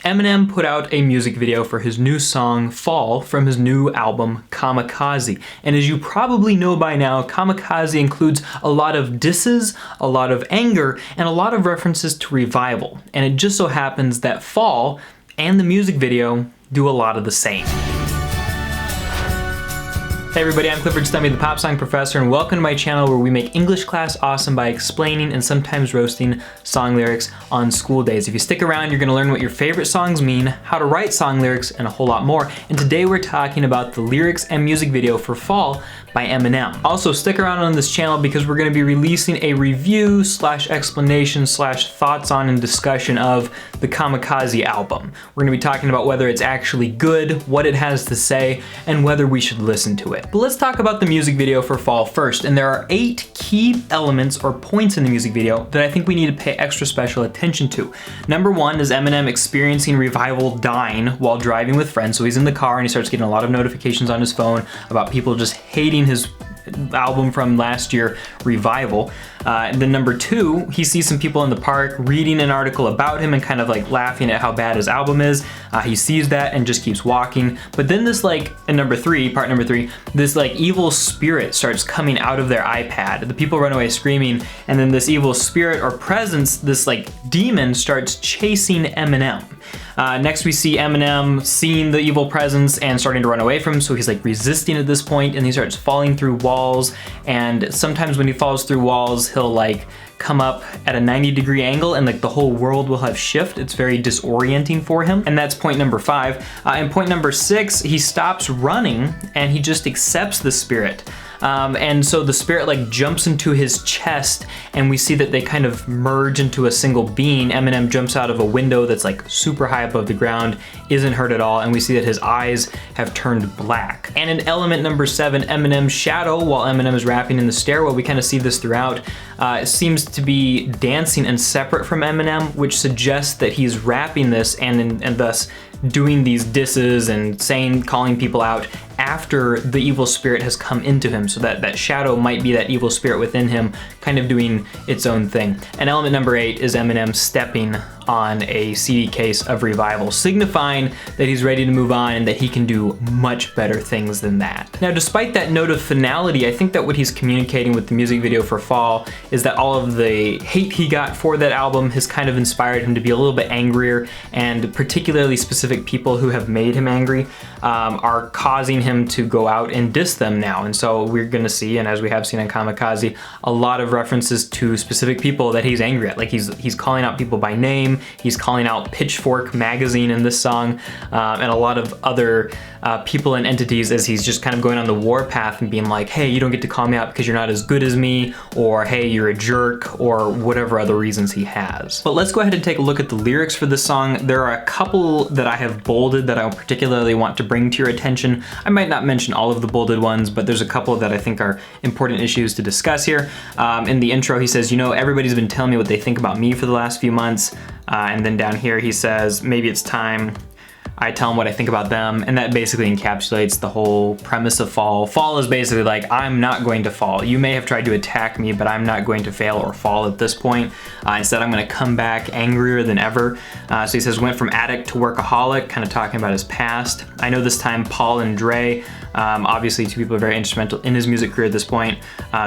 Eminem put out a music video for his new song Fall from his new album Kamikaze. And as you probably know by now, Kamikaze includes a lot of disses, a lot of anger, and a lot of references to revival. And it just so happens that Fall and the music video do a lot of the same. Hey everybody, I'm Clifford Stummy, the Pop Song Professor, and welcome to my channel where we make English class awesome by explaining and sometimes roasting song lyrics on school days. If you stick around, you're going to learn what your favorite songs mean, how to write song lyrics, and a whole lot more. And today we're talking about the lyrics and music video for Fall by Eminem. Also, stick around on this channel because we're going to be releasing a review / explanation / thoughts on and discussion of the Kamikaze album. We're going to be talking about whether it's actually good, what it has to say, and whether we should listen to it. But let's talk about the music video for Fall first, and there are 8 key elements or points in the music video that I think we need to pay extra special attention to. Number 1 is Eminem experiencing revival dying while driving with friends. So he's in the car and he starts getting a lot of notifications on his phone about people just hating his album from last year, Revival. And then number 2, he sees some people in the park reading an article about him and kind of like laughing at how bad his album is. He sees that and just keeps walking. But then this part number 3, this like evil spirit starts coming out of their iPad. The people run away screaming, and then this evil spirit or presence, this like demon, starts chasing Eminem. Next we see Eminem seeing the evil presence and starting to run away from him, so he's like resisting at this point, and he starts falling through walls, and sometimes when he falls through walls he'll like come up at a 90-degree angle and like the whole world will have shift. It's very disorienting for him, and that's point number 5. And point number 6, he stops running and he just accepts the spirit. And so the spirit like jumps into his chest, and we see that they kind of merge into a single being. Eminem jumps out of a window that's like super high above the ground, isn't hurt at all, and we see that his eyes have turned black. And in element number 7, Eminem's shadow, while Eminem is rapping in the stairwell, we kind of see this throughout, it seems to be dancing and separate from Eminem, which suggests that he's rapping this and thus doing these disses and calling people out after the evil spirit has come into him. So that shadow might be that evil spirit within him kind of doing its own thing. And element number 8 is Eminem stepping on a CD case of Revival, signifying that he's ready to move on and that he can do much better things than that. Now, despite that note of finality, I think that what he's communicating with the music video for Fall is that all of the hate he got for that album has kind of inspired him to be a little bit angrier, and particularly specific people who have made him angry are causing him to go out and diss them now. And so we're gonna see, and as we have seen on Kamikaze, a lot of references to specific people that he's angry at. Like he's calling out people by name, he's calling out Pitchfork magazine in this song, and a lot of other people and entities as he's just kind of going on the warpath and being like, hey, you don't get to call me out because you're not as good as me, or hey, you're a jerk, or whatever other reasons he has. But let's go ahead and take a look at the lyrics for this song. There are a couple that I have bolded that I particularly want to bring to your attention. I might not mention all of the bolded ones, but there's a couple that I think are important issues to discuss here. In the intro, he says, you know, everybody's been telling me what they think about me for the last few months. And then down here, he says, maybe it's time I tell them what I think about them, and that basically encapsulates the whole premise of Fall. Fall is basically like, I'm not going to fall. You may have tried to attack me, but I'm not going to fail or fall at this point. Instead, I'm gonna come back angrier than ever. So he says, went from addict to workaholic, kind of talking about his past. I know this time Paul and Dre, obviously 2 people are very instrumental in his music career at this point.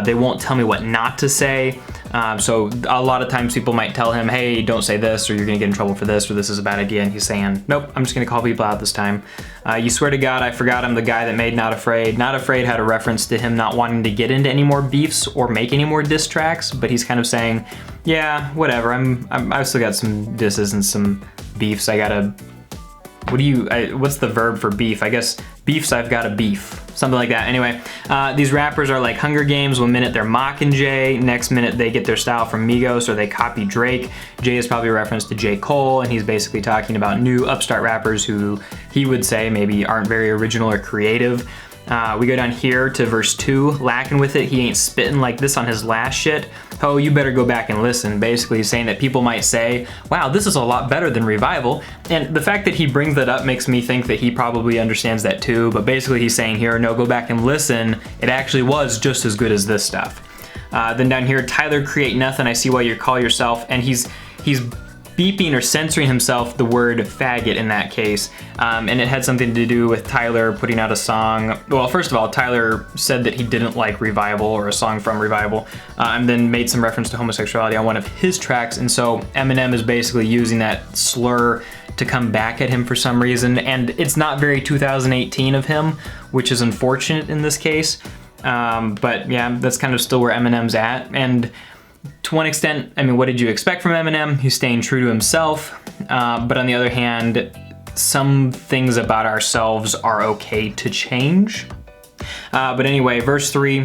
They won't tell me what not to say. So a lot of times people might tell him, hey, don't say this, or you're gonna get in trouble for this, or this is a bad idea, and he's saying, nope, I'm just gonna call people out this time. You swear to God, I forgot I'm the guy that made Not Afraid. Not Afraid had a reference to him not wanting to get into any more beefs or make any more diss tracks, but he's kind of saying, yeah, whatever, I've still got some disses and some beefs. I gotta, what's the verb for beef? I guess beefs, I've got a beef. Something like that. Anyway, these rappers are like Hunger Games. One minute they're mocking Jay, next minute they get their style from Migos or they copy Drake. Jay is probably a reference to J. Cole, and he's basically talking about new upstart rappers who he would say maybe aren't very original or creative. We go down here to verse 2, lacking with it, he ain't spitting like this on his last shit. Oh, you better go back and listen. Basically he's saying that people might say, wow, this is a lot better than Revival. And the fact that he brings that up makes me think that he probably understands that too, but basically he's saying here, no, go back and listen. It actually was just as good as this stuff. Then down here, Tyler, create nothing. I see why you call yourself, and he's beeping or censoring himself the word faggot in that case. And it had something to do with Tyler putting out a song. Well, first of all, Tyler said that he didn't like Revival or a song from Revival, and then made some reference to homosexuality on one of his tracks. And so Eminem is basically using that slur to come back at him for some reason. And it's not very 2018 of him, which is unfortunate in this case. But yeah, that's kind of still where Eminem's at. And to one extent, I mean, what did you expect from Eminem? He's staying true to himself. But on the other hand, some things about ourselves are okay to change. But anyway, verse 3,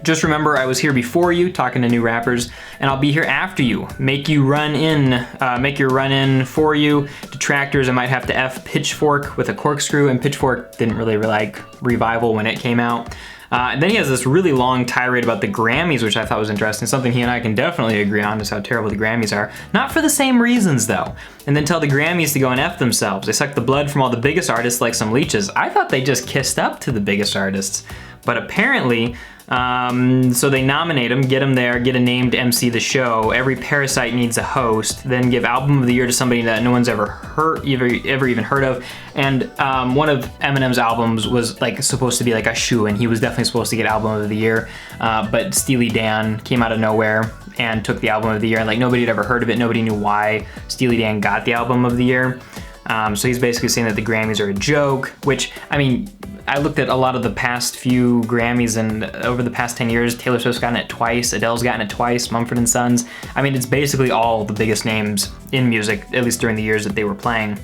just remember I was here before you, talking to new rappers, and I'll be here after you. Make your run in for you. Detractors, I might have to F Pitchfork with a corkscrew, and Pitchfork didn't really like Revival when it came out. And then he has this really long tirade about the Grammys, which I thought was interesting. Something he and I can definitely agree on is how terrible the Grammys are. Not for the same reasons though. And then tell the Grammys to go and F themselves. They suck the blood from all the biggest artists like some leeches. I thought they just kissed up to the biggest artists. But apparently, so they nominate him, get him there, get a named MC the show. Every parasite needs a host. Then give album of the year to somebody that no one's ever even heard of. And one of Eminem's albums was like supposed to be like a shoo-in. He was definitely supposed to get album of the year, but Steely Dan came out of nowhere and took the album of the year. And like nobody had ever heard of it. Nobody knew why Steely Dan got the album of the year. So he's basically saying that the Grammys are a joke, which, I mean, I looked at a lot of the past few Grammys, and over the past 10 years, Taylor Swift's gotten it twice, Adele's gotten it twice, Mumford & Sons. I mean, it's basically all the biggest names in music, at least during the years that they were playing.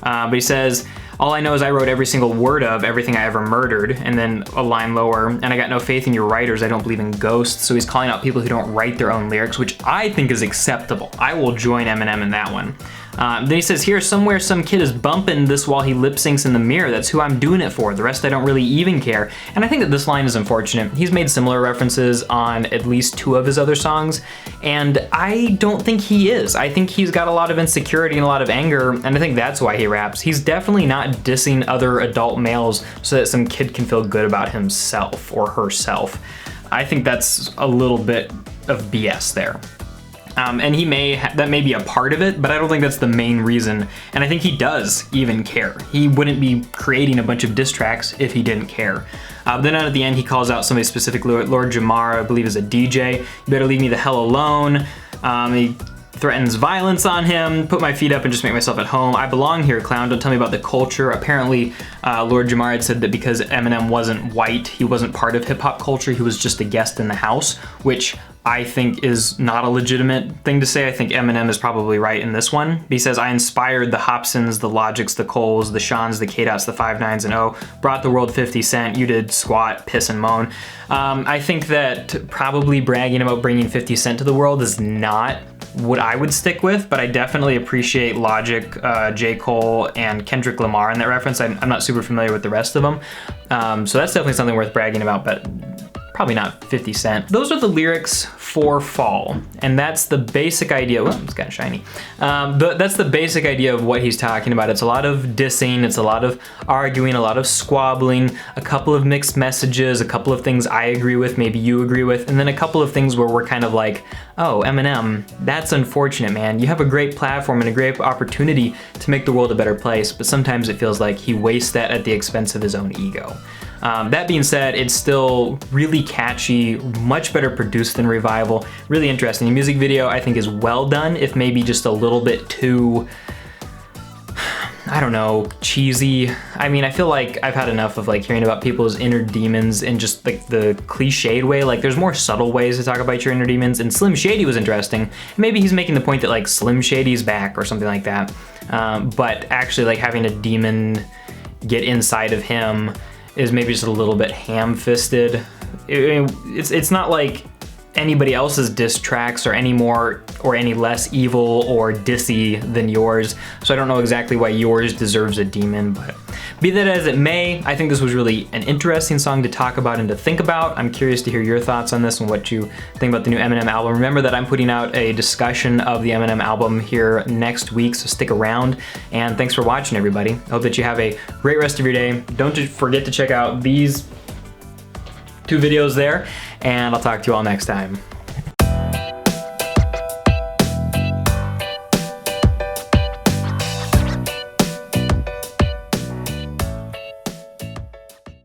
But he says, all I know is I wrote every single word of everything I ever murdered, and then a line lower, and I got no faith in your writers, I don't believe in ghosts. So he's calling out people who don't write their own lyrics, which I think is acceptable. I will join Eminem in that one. Then he says, here, somewhere some kid is bumping this while he lip syncs in the mirror. That's who I'm doing it for. The rest I don't really even care. And I think that this line is unfortunate. He's made similar references on at least 2 of his other songs, and I don't think he is. I think he's got a lot of insecurity and a lot of anger, and I think that's why he raps. He's definitely not dissing other adult males so that some kid can feel good about himself or herself. I think that's a little bit of BS there. And that may be a part of it, but I don't think that's the main reason. And I think he does even care. He wouldn't be creating a bunch of diss tracks if he didn't care. Then at the end, he calls out somebody specifically, Lord Jamar, I believe is a DJ. You better leave me the hell alone. He threatens violence on him, put my feet up and just make myself at home. I belong here, clown, don't tell me about the culture. Apparently, Lord Jamar had said that because Eminem wasn't white, he wasn't part of hip hop culture, he was just a guest in the house, which I think is not a legitimate thing to say. I think Eminem is probably right in this one. He says, I inspired the Hobsons, the Logics, the Coles, the Seans, the K-Dots, the 5'9s, and O, brought the world 50 Cent, you did squat, piss, and moan. I think that probably bragging about bringing 50 Cent to the world is not what I would stick with, but I definitely appreciate Logic, J. Cole, and Kendrick Lamar in that reference. I'm not super familiar with the rest of them. So that's definitely something worth bragging about, but probably not 50 Cent. Those are the lyrics for Fall, and that's the basic idea. Well, it's kind of shiny. That's the basic idea of what he's talking about. It's a lot of dissing, it's a lot of arguing, a lot of squabbling, a couple of mixed messages, a couple of things I agree with, maybe you agree with, and then a couple of things where we're kind of like, oh, Eminem, that's unfortunate, man. You have a great platform and a great opportunity to make the world a better place, but sometimes it feels like he wastes that at the expense of his own ego. That being said, it's still really catchy, much better produced than Revival, really interesting. The music video I think is well done, if maybe just a little bit too, I don't know, cheesy. I mean, I feel like I've had enough of like hearing about people's inner demons in just like the cliched way. Like there's more subtle ways to talk about your inner demons, and Slim Shady was interesting. Maybe he's making the point that like Slim Shady's back or something like that. But actually like having a demon get inside of him is maybe just a little bit ham-fisted. It's not like anybody else's diss tracks are any more or any less evil or dissy than yours, so I don't know exactly why yours deserves a demon, but be that as it may, I think this was really an interesting song to talk about and to think about. I'm curious to hear your thoughts on this and what you think about the new Eminem album. Remember that I'm putting out a discussion of the Eminem album here next week, so stick around, and thanks for watching, everybody. I hope that you have a great rest of your day. Don't forget to check out these 2 videos there, and I'll talk to you all next time.